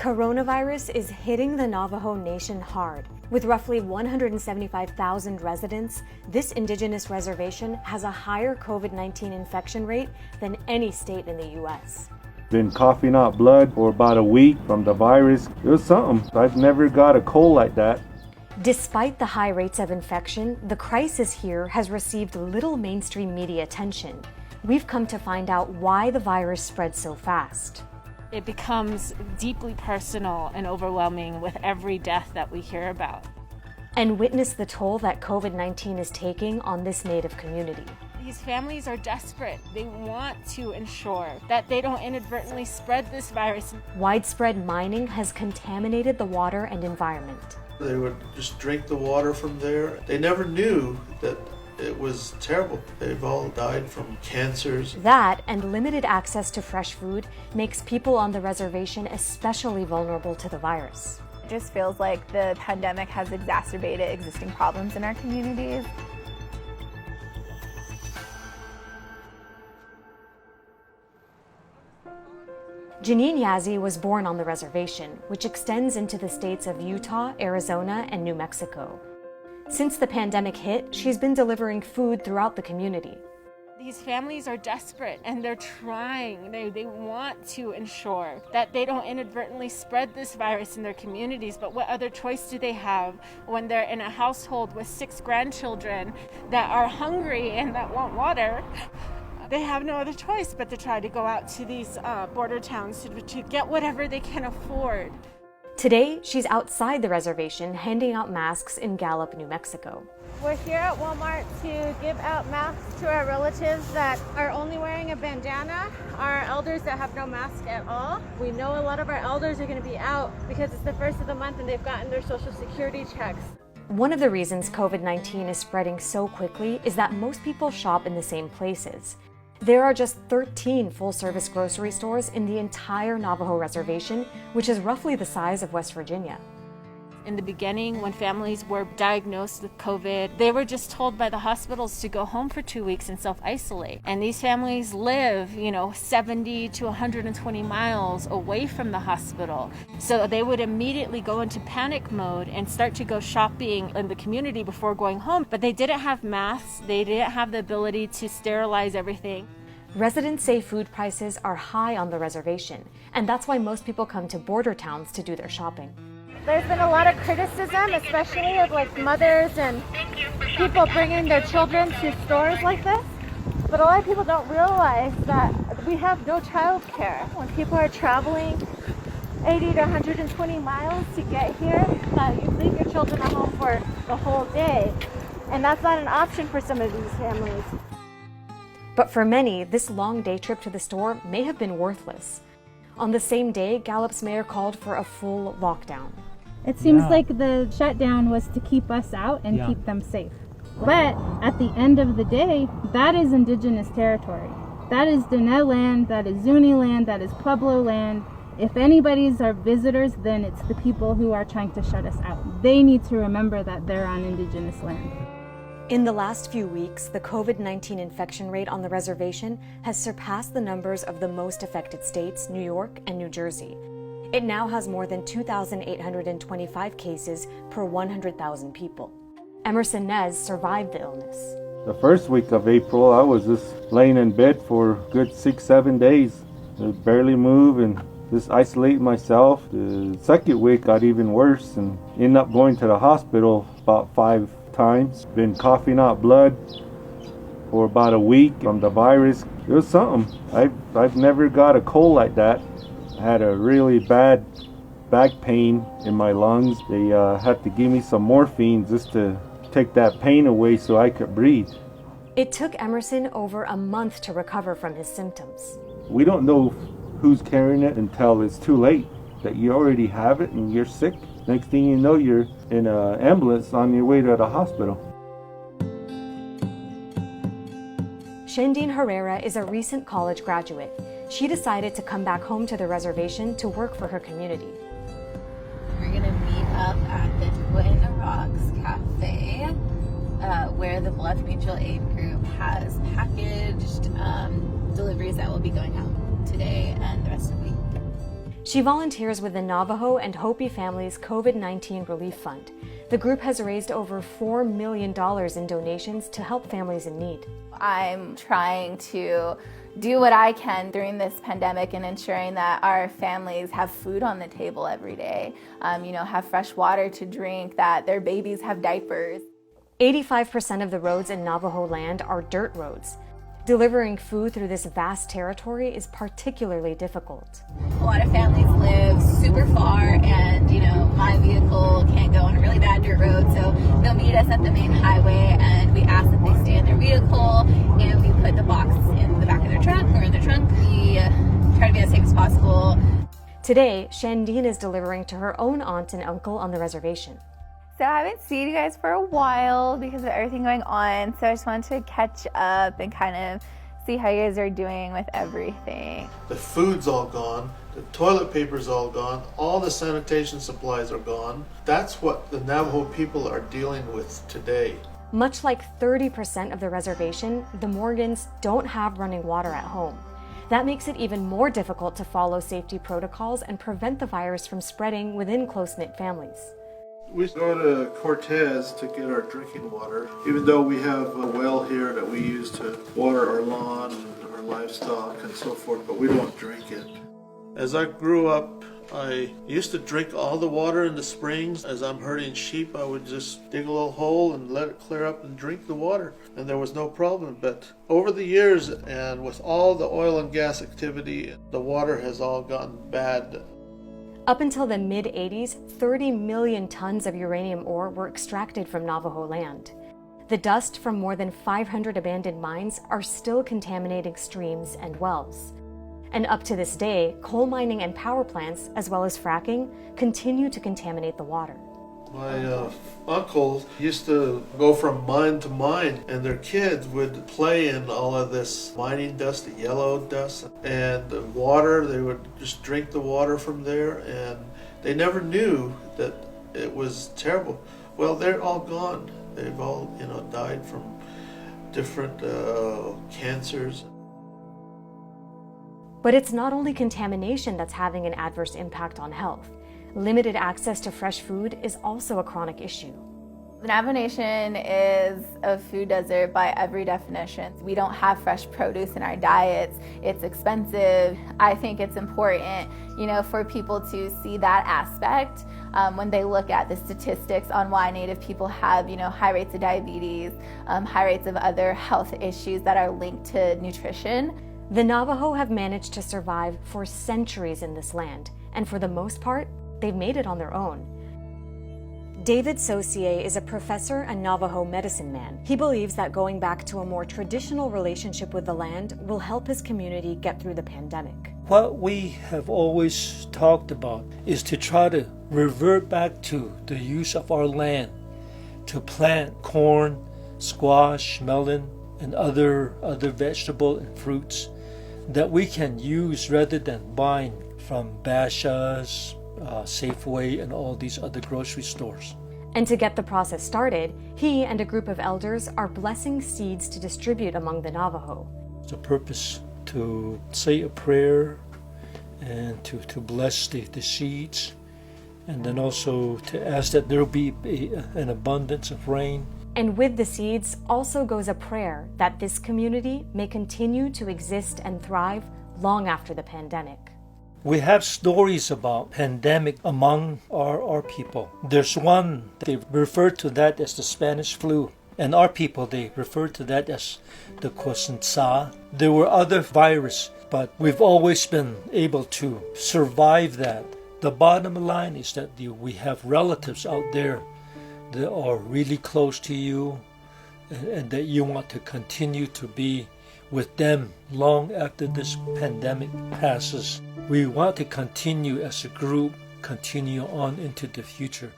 Coronavirus is hitting the Navajo Nation hard. With roughly 175,000 residents, this indigenous reservation has a higher COVID-19 infection rate than any state in the U.S. Been coughing out blood for about a week from the virus. It was something. I've never got a cold like that. Despite the high rates of infection, the crisis here has received little mainstream media attention. We've come to find out why the virus spread so fast. It becomes deeply personal and overwhelming with every death that we hear about. And witness the toll that COVID-19 is taking on this Native community. These families are desperate. They want to ensure that they don't inadvertently spread this virus. Widespread mining has contaminated the water and environment. They would just drink the water from there. They never knew that it was terrible. They've all died from cancers. That and limited access to fresh food makes people on the reservation especially vulnerable to the virus. It just feels like the pandemic has exacerbated existing problems in our communities. Janine Yazzie was born on the reservation, which extends into the states of Utah, Arizona, and New Mexico. Since the pandemic hit, she's been delivering food throughout the community. These families are desperate and they're trying. They want to ensure that they don't inadvertently spread this virus in their communities. But what other choice do they have when they're in a household with 6 grandchildren that are hungry and that want water? They have no other choice but to try to go out to these border towns to get whatever they can afford. Today, she's outside the reservation handing out masks in Gallup, New Mexico. We're here at Walmart to give out masks to our relatives that are only wearing a bandana, our elders that have no mask at all. We know a lot of our elders are going to be out because it's the first of the month and they've gotten their Social Security checks. One of the reasons COVID-19 is spreading so quickly is that most people shop in the same places. There are just 13 full-service grocery stores in the entire Navajo reservation, which is roughly the size of West Virginia. In the beginning, when families were diagnosed with COVID, they were just told by the hospitals to go home for 2 weeks and self-isolate. And these families live, 70 to 120 miles away from the hospital. So they would immediately go into panic mode and start to go shopping in the community before going home. But they didn't have masks. They didn't have the ability to sterilize everything. Residents say food prices are high on the reservation, and that's why most people come to border towns to do their shopping. There's been a lot of criticism, especially of mothers and people bringing their children to stores like this. But a lot of people don't realize that we have no child care. When people are traveling 80 to 120 miles to get here, you leave your children at home for the whole day. And that's not an option for some of these families. But for many, this long day trip to the store may have been worthless. On the same day, Gallup's mayor called for a full lockdown. It seems like the shutdown was to keep us out and keep them safe. But at the end of the day, that is indigenous territory. That is Diné land, that is Zuni land, that is Pueblo land. If anybody's our visitors, then it's the people who are trying to shut us out. They need to remember that they're on indigenous land. In the last few weeks, the COVID-19 infection rate on the reservation has surpassed the numbers of the most affected states, New York and New Jersey. It now has more than 2,825 cases per 100,000 people. Emerson Nez survived the illness. The first week of April, I was just laying in bed for a good 6-7 days. I barely move and just isolate myself. The second week got even worse and ended up going to the hospital about 5 times. Been coughing out blood for about a week from the virus. It was something. I've never got a cold like that. I had a really bad back pain in my lungs. They had to give me some morphine just to take that pain away so I could breathe. It took Emerson over a month to recover from his symptoms. We don't know who's carrying it until it's too late, that you already have it and you're sick. Next thing you know, you're in an ambulance on your way to the hospital. Shendine Herrera is a recent college graduate. She decided to come back home to the reservation to work for her community. We're going to meet up at the Twin Rocks Cafe, where the Blood Mutual Aid Group has packaged deliveries that will be going out today and the rest of the week. She volunteers with the Navajo and Hopi Families COVID-19 Relief Fund. The group has raised over $4 million in donations to help families in need. I'm trying to do what I can during this pandemic and ensuring that our families have food on the table every day, have fresh water to drink, that their babies have diapers. 85% of the roads in Navajo land are dirt roads. Delivering food through this vast territory is particularly difficult. A lot of families live super far and, my vehicle can't go on a really bad dirt road, so they'll meet us at the main highway and we ask that they stay in their vehicle and we put the box in the back of their truck or in their trunk. We try to be as safe as possible. Today, Shandine is delivering to her own aunt and uncle on the reservation. So I haven't seen you guys for a while because of everything going on, so I just wanted to catch up and kind of see how you guys are doing with everything. The food's all gone, the toilet paper's all gone, all the sanitation supplies are gone. That's what the Navajo people are dealing with today. Much like 30% of the reservation, the Morgans don't have running water at home. That makes it even more difficult to follow safety protocols and prevent the virus from spreading within close-knit families. We go to Cortez to get our drinking water, even though we have a well here that we use to water our lawn and our livestock and so forth, but we don't drink it. As I grew up, I used to drink all the water in the springs. As I'm herding sheep, I would just dig a little hole and let it clear up and drink the water, and there was no problem. But over the years, and with all the oil and gas activity, the water has all gotten bad. Up until the mid-80s, 30 million tons of uranium ore were extracted from Navajo land. The dust from more than 500 abandoned mines are still contaminating streams and wells. And up to this day, coal mining and power plants, as well as fracking, continue to contaminate the water. My uncle used to go from mine to mine, and their kids would play in all of this mining dust, the yellow dust, and the water. They would just drink the water from there, and they never knew that it was terrible. Well, they're all gone. They've all, died from different cancers. But it's not only contamination that's having an adverse impact on health. Limited access to fresh food is also a chronic issue. The Navajo Nation is a food desert by every definition. We don't have fresh produce in our diets. It's expensive. I think it's important, for people to see that aspect when they look at the statistics on why Native people have, high rates of diabetes, high rates of other health issues that are linked to nutrition. The Navajo have managed to survive for centuries in this land, and for the most part, they've made it on their own. David Saucier is a professor and Navajo medicine man. He believes that going back to a more traditional relationship with the land will help his community get through the pandemic. What we have always talked about is to try to revert back to the use of our land, to plant corn, squash, melon, and other vegetable and fruits that we can use rather than buying from Bashas', Safeway, and all these other grocery stores. And to get the process started, he and a group of elders are blessing seeds to distribute among the Navajo. The purpose to say a prayer and to bless the seeds, and then also to ask that there will be an abundance of rain. And with the seeds also goes a prayer that this community may continue to exist and thrive long after the pandemic. We have stories about pandemic among our people. There's one, they refer to that as the Spanish flu. And our people, they refer to that as the Kosansa. There were other viruses, but we've always been able to survive that. The bottom line is that we have relatives out there that are really close to you and that you want to continue to be with them long after this pandemic passes. We want to continue as a group, continue on into the future.